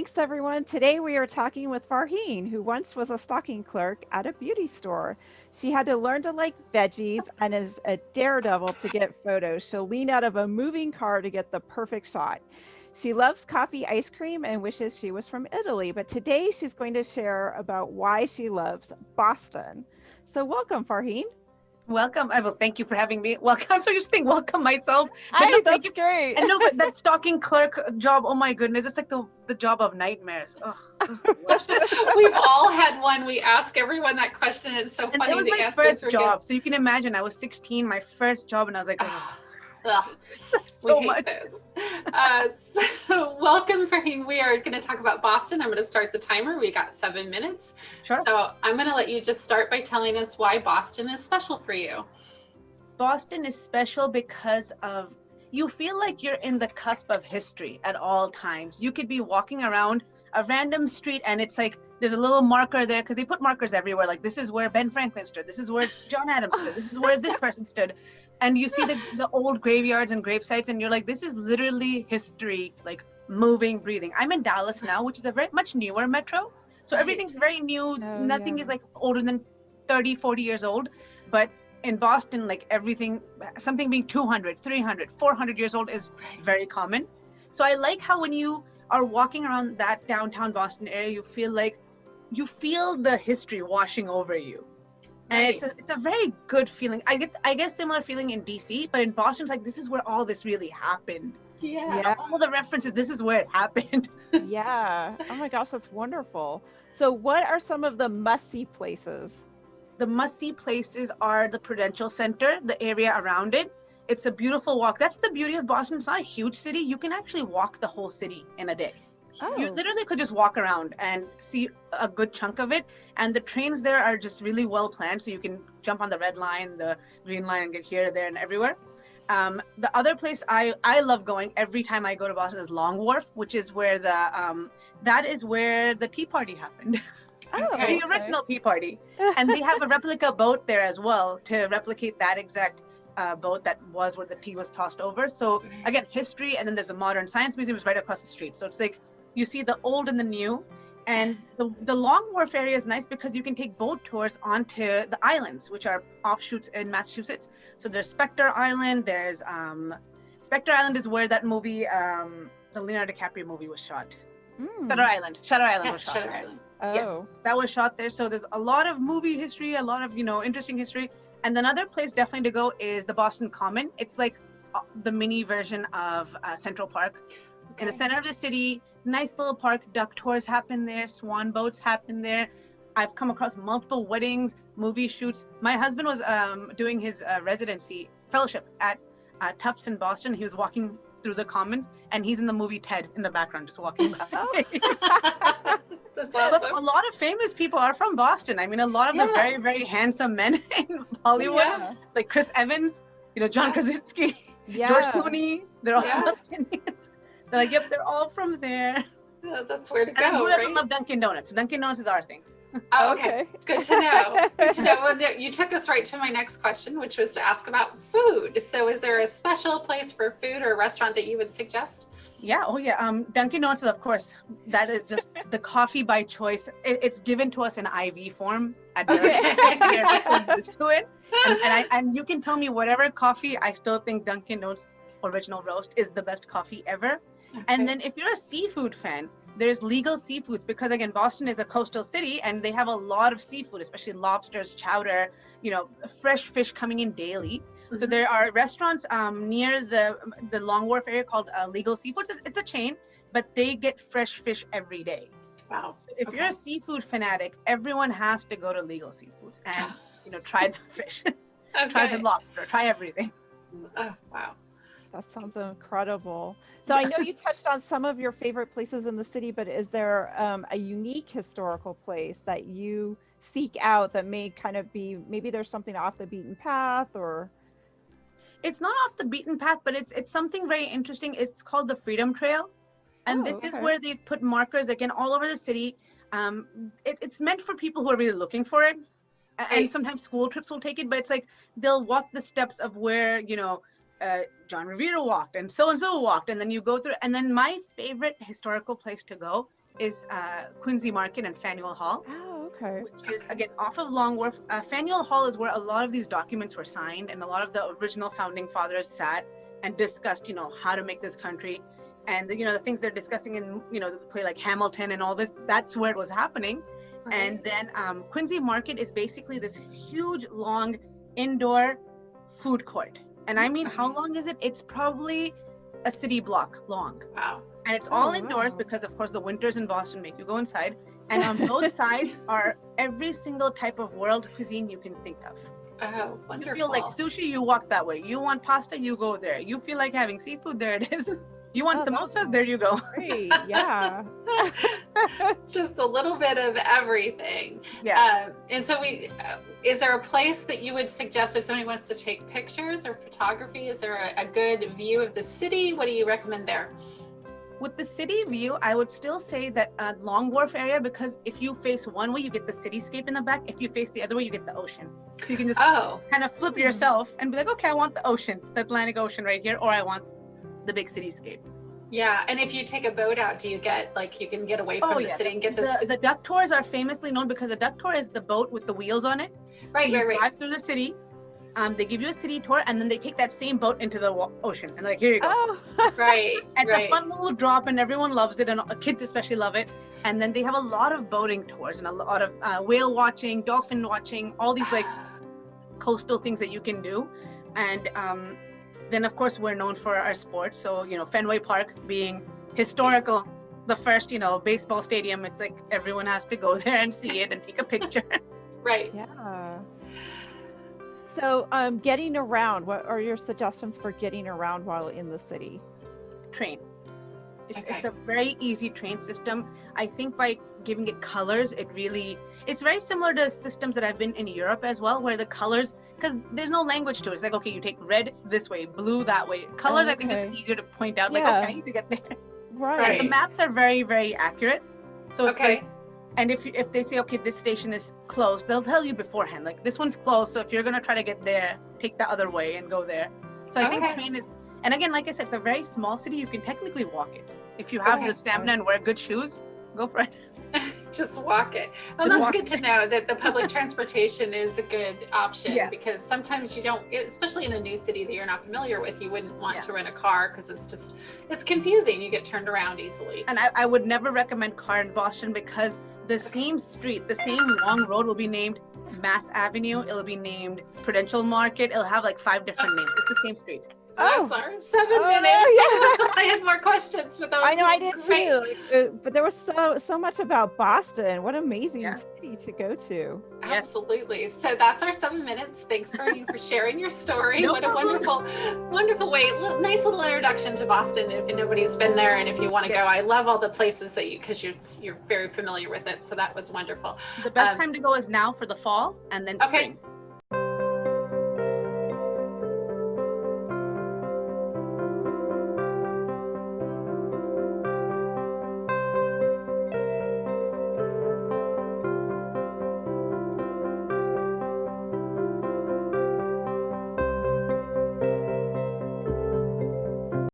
Thanks, everyone. Today we are talking with Farheen, who once was a stocking clerk at a beauty store. She had to learn to like veggies and is a daredevil to get photos. She'll lean out of a moving car to get the perfect shot. She loves coffee ice cream and wishes she was from Italy. But today she's going to share about why she loves Boston. So, welcome, Farheen. Welcome. I will thank you for having me. Welcome. I'm so used to saying welcome myself. But no, Hi, thank that's you. great. And no, but that stocking clerk job, oh my goodness, it's like the job of nightmares. Oh, it was the worst. We've all had one. We ask everyone that question. It's so And funny. it was The my answers first were job. So you can imagine I was 16, my first job, and I was like, good. oh, Ugh, so we hate much. this. Uh, so welcome, Farheen. We are going to talk about Boston. I'm going to start the timer. We got 7 minutes. Sure. So I'm going to let you just start by telling us why Boston is special for you. Boston is special because of you feel like you're in the cusp of history at all times. You could be walking around a random street and it's like there's a little marker there because they put markers everywhere. Like this is where Ben Franklin stood. This is where John Adams stood. This is where this person stood. And you see the old graveyards and grave sites and you're like, this is literally history, like moving, breathing. I'm in Dallas now, which is a very much newer metro. So Right. everything's very new. Oh, Nothing yeah. is like older than 30, 40 years old. But in Boston, like everything, something being 200, 300, 400 years old is very common. So I like how when you are walking around that downtown Boston area, you feel the history washing over you. And Right. it's a very good feeling. I guess similar feeling in DC, but in Boston, it's like this is where all this really happened. Yeah. Yeah. All the references, this is where it happened. Yeah. Oh my gosh, that's wonderful. So, what are some of the must-see places? The must-see places are the Prudential Center, the area around it. It's a beautiful walk. That's the beauty of Boston. It's not a huge city. You can actually walk the whole city in a day. You Oh, literally could just walk around and see a good chunk of it. And the trains there are just really well planned. So you can jump on the red line, the green line, and get here, there, and everywhere. The other place I love going every time I go to Boston is Long Wharf, which is where that is where the Tea Party happened. oh, Okay. The original Tea Party. And they have a replica boat there as well to replicate that exact boat that was where the tea was tossed over. So again, history, and then there's a modern science museum is right across the street. So it's like you see the old and the new. And the Long Wharf area is nice because you can take boat tours onto the islands, which are offshoots in Massachusetts. So there's Spectre Island. There's Spectre Island is where that movie, the Leonardo DiCaprio movie, was shot. Shutter Island. Shutter Island was Yes, shot Shutter there. Island. Oh, Yes, that was shot there. So there's a lot of movie history, a lot of interesting history. And another place definitely to go is the Boston Common. It's like the mini version of Central Park. In the Okay. center of the city, nice little park. Duck tours happen there, swan boats happen there. I've come across multiple weddings, movie shoots. My husband was doing his residency fellowship at Tufts in Boston. He was walking through the Commons, and he's in the movie Ted in the background, just walking by. That's Plus, awesome. a lot of famous people are from Boston. I mean, a lot of the Yeah. very, very handsome men in Hollywood, Yeah. like Chris Evans, John Yeah. Krasinski, yeah. George Clooney, they're all Yeah. Bostonians. They're like, yep, they're all from there. Yeah, that's where to And then go, who doesn't right? love Dunkin' Donuts? Dunkin' Donuts is our thing. Oh, okay. Good to know. Good to know. Well, you took us right to my next question, which was to ask about food. So, is there a special place for food or restaurant that you would suggest? Yeah, oh yeah. Dunkin' Donuts, of course, that is just the coffee by choice. It's given to us in IV form at Okay. Dunkin'. We are just so used to it. And you can tell me whatever coffee, I still think Dunkin' Donuts original roast is the best coffee ever. And then if you're a seafood fan, there's Legal Seafoods, because again, Boston is a coastal city and they have a lot of seafood, especially lobsters, chowder, fresh fish coming in daily. So there are restaurants near the Long Wharf area called Legal Seafoods. It's a chain, but they get fresh fish every day. Wow. So if you're a seafood fanatic, everyone has to go to Legal Seafoods and try the fish, try the Okay. lobster, try everything. Oh, wow. That sounds incredible. So I know you touched on some of your favorite places in the city, but is there a unique historical place that you seek out that may kind of be, maybe there's something off the beaten path or? It's not off the beaten path, but it's something very interesting. It's called the Freedom Trail. And Oh, this is okay. where they put markers again all over the city. It's meant for people who are really looking for it. And Right. sometimes school trips will take it, but it's like they'll walk the steps of where, John Revere walked and so walked. And then you go through. And then my favorite historical place to go is Quincy Market and Faneuil Hall, Oh, okay. which is again off of Long Wharf. Faneuil Hall is where a lot of these documents were signed, and a lot of the original founding fathers sat and discussed, how to make this country, and the things they're discussing in the play like Hamilton and all this. That's where it was happening. Right. And then Quincy Market is basically this huge, long indoor food court. And I mean, how long is it? It's probably a city block long. Wow. And it's all Oh, indoors wow. because, of course, the winters in Boston make you go inside. And on both sides are every single type of world cuisine you can think of. Oh, You wonderful. feel like sushi, you walk that way. You want pasta, you go there. You feel like having seafood, there it is. You want Oh, that's samosas, there you go. Great. Yeah. Just a little bit of everything. Yeah. And so is there a place that you would suggest if somebody wants to take pictures or photography? Is there a good view of the city? What do you recommend there? With the city view, I would still say that Long Wharf area, because if you face one way, you get the cityscape in the back. If you face the other way, you get the ocean. So you can just kind of flip yourself and be like, okay, I want the ocean, the Atlantic Ocean right here, or I want the big cityscape. Yeah. And if you take a boat out, do you get you can get away from the city and get the duck tours are famously known because the duck tour is the boat with the wheels on it. right, So you right. drive through the city. They give you a city tour, and then they take that same boat into the ocean, and like, here you go. Oh. Right. And it's right. a fun little drop, and everyone loves it, and kids especially love it. And then they have a lot of boating tours and a lot of whale watching, dolphin watching, all these like coastal things that you can do. And then of course we're known for our sports. So Fenway Park being historical, the first baseball stadium. It's like everyone has to go there and see it and take a picture. Right. Yeah. So, getting around, what are your suggestions for getting around while in the city? Train. It's Okay. a very easy train system. I think by giving it colors, it's very similar to systems that I've been in Europe as well, where the colors, because there's no language to it. It's like, okay, you take red this way, blue that way. Colors, I think, is Okay. easier to point out. Like, Yeah. okay, I need to get there. Right. And the maps are very, very accurate. So it's Okay. like, and if they say, okay, this station is closed, they'll tell you beforehand, like, this one's closed. So if you're going to try to get there, take the other way and go there. So I think Okay. train is, and again, like I said, it's a very small city. You can technically walk it. If you have Okay. the stamina and wear good shoes, go for it. Just walk it. Well, Just that's walk good to know that the public transportation is a good option Yeah. because sometimes you don't, especially in a new city that you're not familiar with, you wouldn't want Yeah. to rent a car because it's confusing. You get turned around easily. And I would never recommend car in Boston because the same street, the same long road will be named Mass Avenue. It'll be named Prudential Market. It'll have like 5 different names. It's the same street. That's Oh. our 7 Oh, minutes. I had more questions, but that was I know, I so did great. too. But there was so much about Boston. What an amazing Yeah. city to go to. Yes. Absolutely. So that's our 7 minutes. Thanks, Farheen, for sharing your story. No What a problem. wonderful way. Nice little introduction to Boston if nobody's been there and if you want to Yes. go. I love all the places that because you're very familiar with it. So that was wonderful. The best time to go is now for the fall and then Okay. spring.